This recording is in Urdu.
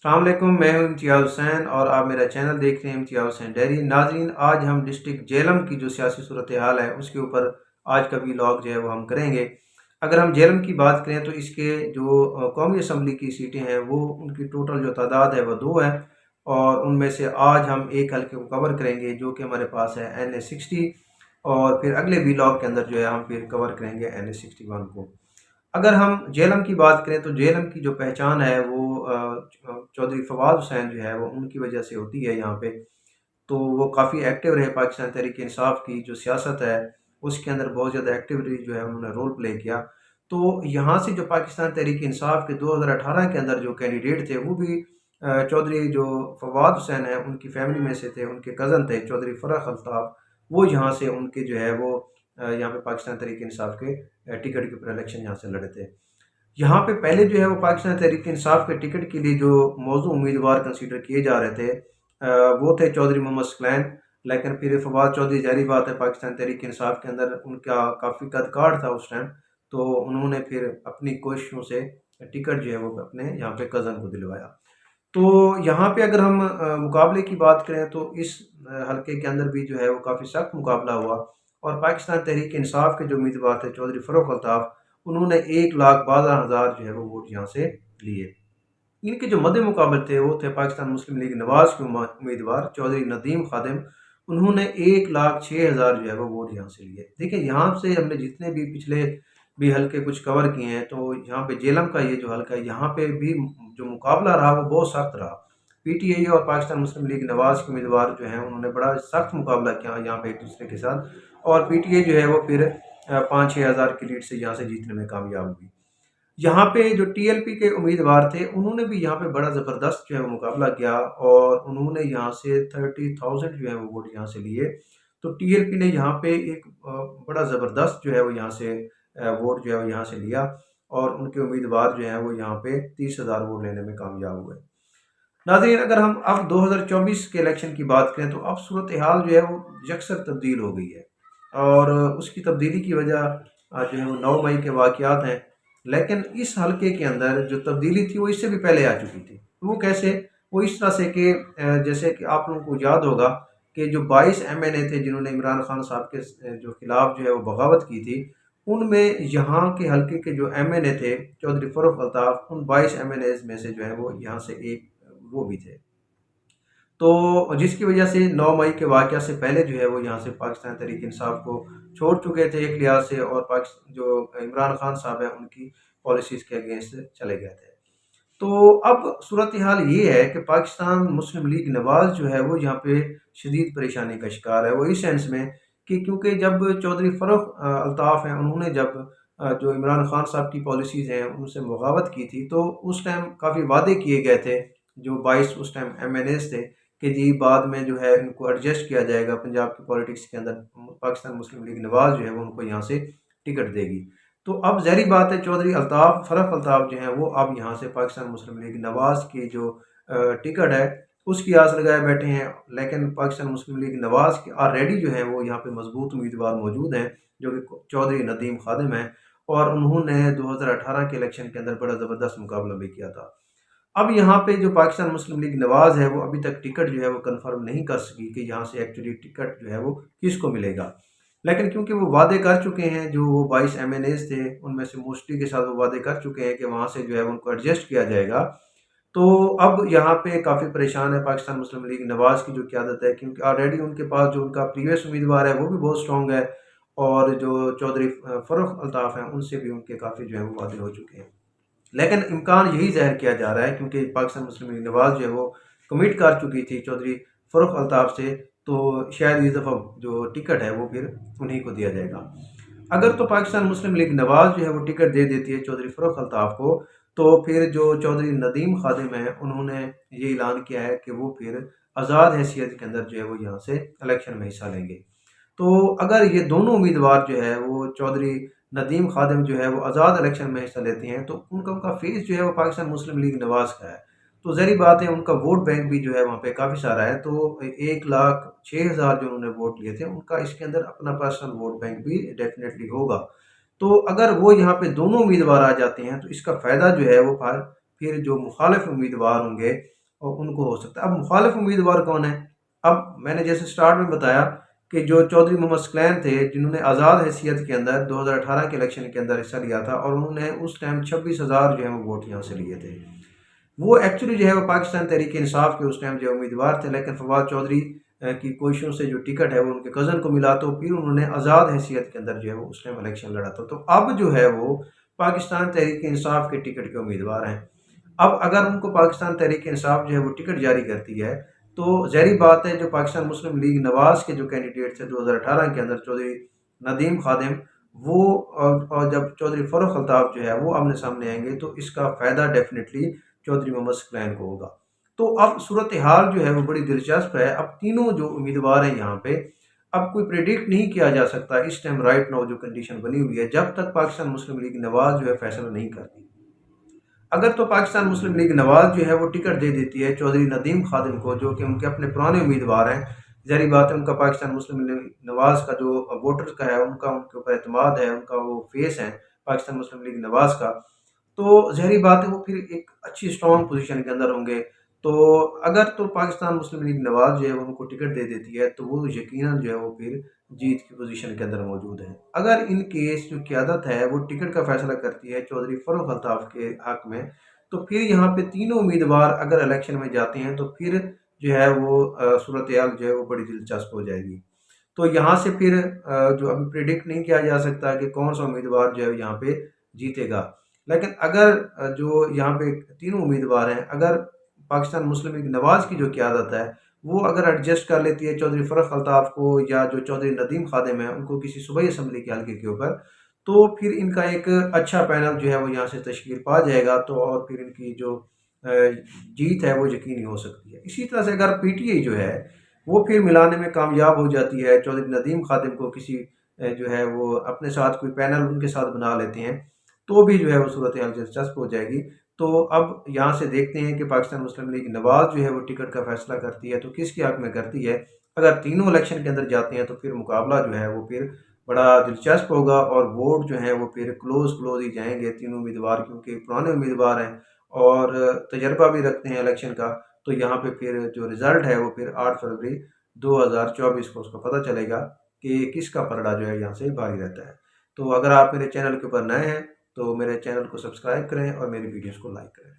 السلام علیکم، میں ہوں امتیاز حسین اور آپ میرا چینل دیکھ رہے ہیں امتیاز حسین ڈیری۔ ناظرین، آج ہم ڈسٹرکٹ جہلم کی جو سیاسی صورتحال ہے اس کے اوپر آج کا ولاگ جو ہے وہ ہم کریں گے۔ اگر ہم جہلم کی بات کریں تو اس کے جو قومی اسمبلی کی سیٹیں ہیں وہ ان کی ٹوٹل جو تعداد ہے وہ 2 ہے، اور ان میں سے آج ہم ایک حلقے کو کور کریں گے جو کہ ہمارے پاس ہے NA 60، اور پھر اگلے ولاگ کے اندر جو ہے ہم پھر کور کریں گے NA 61 کو۔ اگر ہم جہلم کی بات کریں تو جہلم کی جو پہچان ہے وہ چودھری فواد حسین جو ہے وہ ان کی وجہ سے ہوتی ہے یہاں پہ۔ تو وہ کافی ایکٹیو رہے، پاکستان تحریک انصاف کی جو سیاست ہے اس کے اندر بہت زیادہ ایکٹیولی جو ہے انہوں نے رول پلے کیا۔ تو یہاں سے جو پاکستان تحریک انصاف کے 2018 کے اندر جو کینڈیڈیٹ تھے وہ بھی چودھری جو فواد حسین ہیں ان کی فیملی میں سے تھے، ان کے کزن تھے چودھری فرح الطاف، وہ یہاں سے ان کے جو ہے وہ یہاں پہ پاکستان تحریک انصاف کے ٹکٹ کے اوپر الیکشن یہاں سے لڑے تھے۔ یہاں پہ پہلے جو ہے وہ پاکستان تحریک انصاف کے ٹکٹ کے لیے جو موضوع امیدوار کنسیڈر کیے جا رہے تھے وہ تھے چودھری محمد ثقلین، لیکن پھر فواد چودھری، ظاہری بات ہے پاکستان تحریک انصاف کے اندر ان کا کافی قد کاٹ تھا اس ٹائم، تو انہوں نے پھر اپنی کوششوں سے ٹکٹ جو ہے وہ اپنے یہاں پہ کزن کو دلوایا۔ تو یہاں پہ اگر ہم مقابلے کی بات کریں تو اس حلقے کے اندر بھی جو ہے وہ کافی سخت مقابلہ ہوا، اور پاکستان تحریک انصاف کے جو امیدوار تھے چودھری فروخ الطاف، انہوں نے 1,12,000 جو ہے وہ ووٹ یہاں سے لیے۔ ان کے جو مد مقابل تھے وہ تھے پاکستان مسلم لیگ نواز کے امیدوار چودھری ندیم خادم، انہوں نے 1,06,000 جو ہے وہ ووٹ یہاں سے لیے۔ دیکھیں یہاں سے ہم نے جتنے بھی پچھلے بھی حلقے کچھ کور کیے ہیں، تو یہاں پہ جہلم کا یہ جو حلقہ ہے یہاں پہ بھی جو مقابلہ رہا وہ بہت سخت رہا۔ PTI اور پاکستان مسلم لیگ نواز کے امیدوار جو ہیں انہوں نے بڑا سخت مقابلہ کیا یہاں پہ ایک دوسرے کے ساتھ، اور PTI جو ہے وہ پھر 5-6 ہزار کی لیڈ سے یہاں سے جیتنے میں کامیاب ہوئی۔ یہاں پہ جو TLP کے امیدوار تھے انہوں نے بھی یہاں پہ بڑا زبردست جو ہے وہ مقابلہ کیا، اور انہوں نے یہاں سے 30,000 جو ہے وہ ووٹ یہاں سے لیے۔ تو TLP نے یہاں پہ ایک بڑا زبردست جو ہے وہ یہاں سے ووٹ جو ہے وہ یہاں سے لیا، اور ان کے امیدوار جو ہیں وہ یہاں پہ 30,000 ووٹ لینے میں کامیاب ہوئے۔ ناظرین، اگر ہم اب 2024 کے الیکشن کی بات کریں تو اب صورتحال جو ہے وہ یکسر تبدیل ہو گئی ہے، اور اس کی تبدیلی کی وجہ جو ہے وہ 9 مئی کے واقعات ہیں۔ لیکن اس حلقے کے اندر جو تبدیلی تھی وہ اس سے بھی پہلے آ چکی تھی۔ وہ کیسے؟ وہ اس طرح سے کہ جیسے کہ آپ لوگوں کو یاد ہوگا کہ جو 22 MNA تھے جنہوں نے عمران خان صاحب کے جو خلاف جو ہے وہ بغاوت کی تھی، ان میں یہاں کے حلقے کے جو MNA تھے چودھری فروخ الطاف، ان 22 MNAs میں سے جو ہے وہ یہاں سے ایک وہ بھی تھے۔ تو جس کی وجہ سے 9 مئی کے واقعہ سے پہلے جو ہے وہ یہاں سے پاکستان تحریک انصاف کو چھوڑ چکے تھے ایک لحاظ سے، اور جو عمران خان صاحب ہیں ان کی پالیسیز کے اگینسٹ چلے گئے تھے۔ تو اب صورتحال یہ ہے کہ پاکستان مسلم لیگ نواز جو ہے وہ یہاں پہ شدید پریشانی کا شکار ہے، وہ اس سینس میں کہ کیونکہ جب چودھری فروخ الطاف ہیں انہوں نے جب جو عمران خان صاحب کی پالیسیز ہیں ان سے بغاوت کی تھی، تو اس ٹائم کافی وعدے کیے گئے تھے جو 22 اس ٹائم MNAs تھے کہ جی بعد میں جو ہے ان کو ایڈجسٹ کیا جائے گا پنجاب کی پولیٹکس کے اندر، پاکستان مسلم لیگ نواز جو ہے وہ ان کو یہاں سے ٹکٹ دے گی۔ تو اب ظاہری بات ہے چودھری الطاف فرح الطاف جو ہیں وہ اب یہاں سے پاکستان مسلم لیگ نواز کی جو ٹکٹ ہے اس کی آس لگائے بیٹھے ہیں، لیکن پاکستان مسلم لیگ نواز کے آلریڈی جو ہیں وہ یہاں پہ مضبوط امیدوار موجود ہیں جو کہ چودھری ندیم خادم ہیں، اور انہوں نے 2018 کے الیکشن کے اندر بڑا زبردست مقابلہ بھی کیا تھا۔ اب یہاں پہ جو پاکستان مسلم لیگ نواز ہے وہ ابھی تک ٹکٹ جو ہے وہ کنفرم نہیں کر سکی کہ یہاں سے ایکچولی ٹکٹ جو ہے وہ کس کو ملے گا، لیکن کیونکہ وہ وعدے کر چکے ہیں، جو وہ 22 MNAs تھے ان میں سے موسٹلی کے ساتھ وہ وعدے کر چکے ہیں کہ وہاں سے جو ہے ان کو ایڈجسٹ کیا جائے گا، تو اب یہاں پہ کافی پریشان ہے پاکستان مسلم لیگ نواز کی جو قیادت ہے، کیونکہ آلریڈی ان کے پاس جو ان کا پریویس امیدوار ہے وہ بھی بہت سٹرونگ ہے، اور جو چودھری فروخ الطاف ہیں ان سے بھی ان کے کافی جو ہے وہ وعدے ہو چکے ہیں۔ لیکن امکان یہی ظاہر کیا جا رہا ہے کیونکہ پاکستان مسلم لیگ نواز جو ہے وہ کمٹ کر چکی تھی چودھری فروخ الطاف سے، تو شاید اس دفعہ جو ٹکٹ ہے وہ پھر انہی کو دیا جائے گا۔ اگر تو پاکستان مسلم لیگ نواز جو ہے وہ ٹکٹ دے دیتی ہے چودھری فروخ الطاف کو، تو پھر جو چودھری ندیم خادم ہیں انہوں نے یہ اعلان کیا ہے کہ وہ پھر آزاد حیثیت کے اندر جو ہے وہ یہاں سے الیکشن میں حصہ لیں گے۔ تو اگر یہ دونوں امیدوار جو ہے وہ چودھری ندیم خادم جو ہے وہ آزاد الیکشن میں حصہ لیتے ہیں تو ان کا فیس جو ہے وہ پاکستان مسلم لیگ نواز کا ہے، تو ظاہری بات ہے ان کا ووٹ بینک بھی جو ہے وہاں پہ کافی سارا ہے، تو 1,06,000 جو انہوں نے ووٹ لیے تھے ان کا اس کے اندر اپنا پرسنل ووٹ بینک بھی ڈیفینیٹلی ہوگا۔ تو اگر وہ یہاں پہ دونوں امیدوار آ جاتے ہیں تو اس کا فائدہ جو ہے وہ پھر جو مخالف امیدوار ہوں گے اور ان کو ہو سکتا ہے۔ اب مخالف امیدوار کون ہے؟ اب میں نے جیسے سٹارٹ میں بتایا کہ جو چودھری محمد ثقلین تھے، جنہوں نے آزاد حیثیت کے اندر 2018 کے الیکشن کے اندر حصہ لیا تھا، اور انہوں نے اس ٹائم 26,000 جو ہے وہ ووٹ یہاں سے لیے تھے، وہ ایکچولی جو ہے وہ پاکستان تحریک انصاف کے اس ٹائم جو امیدوار تھے، لیکن فواد چودھری کی کوششوں سے جو ٹکٹ ہے وہ ان کے کزن کو ملا، تو پھر انہوں نے آزاد حیثیت کے اندر جو ہے وہ اس ٹائم الیکشن لڑا تھا۔ تو اب جو ہے وہ پاکستان تحریک انصاف کے ٹکٹ کے امیدوار ہیں۔ اب اگر ان کو پاکستان تحریک انصاف جو ہے وہ ٹکٹ جاری کرتی ہے تو ظاہری بات ہے جو پاکستان مسلم لیگ نواز کے جو کینڈیڈیٹ تھے 2018 کے اندر، چودھری ندیم خادم، وہ اور جب چودھری فروخ الطاف جو ہے وہ آمنے سامنے آئیں گے تو اس کا فائدہ ڈیفینیٹلی چودھری محمد ثقلین کو ہوگا۔ تو اب صورتحال جو ہے وہ بڑی دلچسپ ہے۔ اب تینوں جو امیدوار ہیں یہاں پہ، اب کوئی پریڈکٹ نہیں کیا جا سکتا اس ٹائم رائٹ نو جو کنڈیشن بنی ہوئی ہے، جب تک پاکستان مسلم لیگ نواز جو ہے فیصلہ نہیں کرتی۔ اگر تو پاکستان مسلم لیگ نواز جو ہے وہ ٹکٹ دے دیتی ہے چودھری ندیم خادم کو، جو کہ ان کے اپنے پرانے امیدوار ہیں، ظاہری بات ہے ان کا پاکستان مسلم لیگ نواز کا جو ووٹرز کا ہے ان کا ان کے اوپر اعتماد ہے، ان کا وہ فیس ہے پاکستان مسلم لیگ نواز کا، تو ظاہری بات ہے وہ پھر ایک اچھی اسٹرانگ پوزیشن کے اندر ہوں گے۔ تو اگر تو پاکستان مسلم لیگ نواز جو ہے وہ ان کو ٹکٹ دے دیتی ہے تو وہ یقیناً جو ہے وہ پھر جیت کی پوزیشن کے اندر موجود ہیں۔ اگر ان کیس جو قیادت ہے وہ ٹکٹ کا فیصلہ کرتی ہے چودھری فروخ الطاف کے حق میں، تو پھر یہاں پہ تینوں امیدوار اگر الیکشن میں جاتے ہیں تو پھر جو ہے وہ صورتحال جو ہے وہ بڑی دلچسپ ہو جائے گی۔ تو یہاں سے پھر جو ابھی پریڈکٹ نہیں کیا جا سکتا کہ کون سا امیدوار جو ہے یہاں پہ جیتے گا، لیکن اگر جو یہاں پہ تینوں امیدوار ہیں، اگر پاکستان مسلم لیگ نواز کی جو قیادت ہے وہ اگر ایڈجسٹ کر لیتی ہے چودھری فروخ الطاف کو یا جو چودھری ندیم خادم ہیں ان کو کسی صوبائی اسمبلی کے حلقے کے اوپر، تو پھر ان کا ایک اچھا پینل جو ہے وہ یہاں سے تشکیل پا جائے گا، تو اور پھر ان کی جو جیت ہے وہ یقینی ہو سکتی ہے۔ اسی طرح سے اگر پی ٹی آئی جو ہے وہ پھر ملانے میں کامیاب ہو جاتی ہے، چودھری ندیم خادم کو کسی جو ہے وہ اپنے ساتھ کوئی پینل ان کے ساتھ بنا لیتے ہیں، تو بھی جو ہے وہ صورتحال دلچسپ ہو جائے گی۔ تو اب یہاں سے دیکھتے ہیں کہ پاکستان مسلم لیگ نواز جو ہے وہ ٹکٹ کا فیصلہ کرتی ہے تو کس کے حق میں کرتی ہے۔ اگر تینوں الیکشن کے اندر جاتے ہیں تو پھر مقابلہ جو ہے وہ پھر بڑا دلچسپ ہوگا، اور ووٹ جو ہیں وہ پھر کلوز ہی جائیں گے تینوں امیدوار، کیونکہ پرانے امیدوار ہیں اور تجربہ بھی رکھتے ہیں الیکشن کا۔ تو یہاں پہ پھر جو رزلٹ ہے وہ پھر 8 فروری 2024 کو اس کو پتہ چلے گا کہ کس کا پلڑا جو ہے یہاں سے بھاری رہتا ہے۔ تو اگر آپ میرے چینل کے اوپر نئے ہیں تو میرے چینل کو سبسکرائب کریں اور میری ویڈیوز کو لائک کریں۔